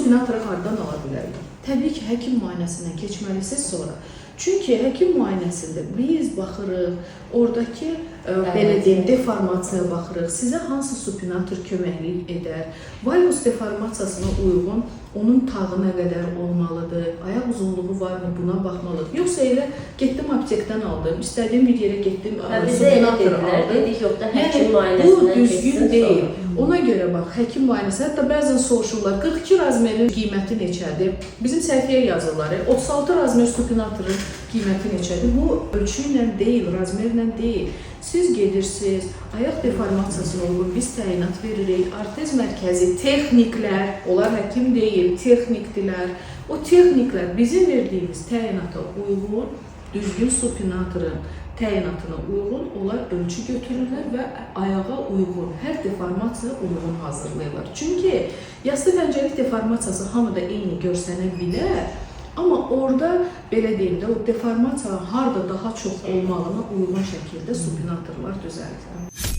supinatoru hardan ala bilərik? Təbii ki, həkim müayinəsindən keçməlisiniz sonra. Çünki həkim müayinəsində biz baxırıq, oradakı belə deyim, deformasiyaya baxırıq, sizə hansı supinator köməklik edər, valgus deformasiyasına uyğun onun tağı nə qədər olmalıdır, ayaq uzunluğu varmı, buna baxmalıyıq. Yoxsa elə getdim aptekdən aldım, istədiyim bir yerə getdim, supinatoru aldım. Bu düzgün deyil. Ona görə bax, həkim müayinəsi, hətta bəzən soruşurlar, 42 razmerin qiyməti neçədir? Bizim səhifəyə yazırlar, 36 razmer supinatorun qiyməti neçədir? Bu ölçü ilə deyil, razmerlə deyil. Siz gedirsiniz, ayaq deformasiyasına uyğun biz təyinat veririk, artez mərkəzi texniklər, onlar həkim deyil, texnikdilər. O texniklər bizim verdiyimiz təyinata uyğun, düzgün supinatorun təyinatına uyğun onlar ölçü götürürlər və ayağa uyğun, hər deformasiyaya uyğun hazırlayırlar. Çünki yastı pəncəlik deformasiyası hamıda eyni görsənə bilər, amma orada belə deyim də, o deformasiya harda daha çox olmağına uyğun şəkildə supinatorlar düzəldilir.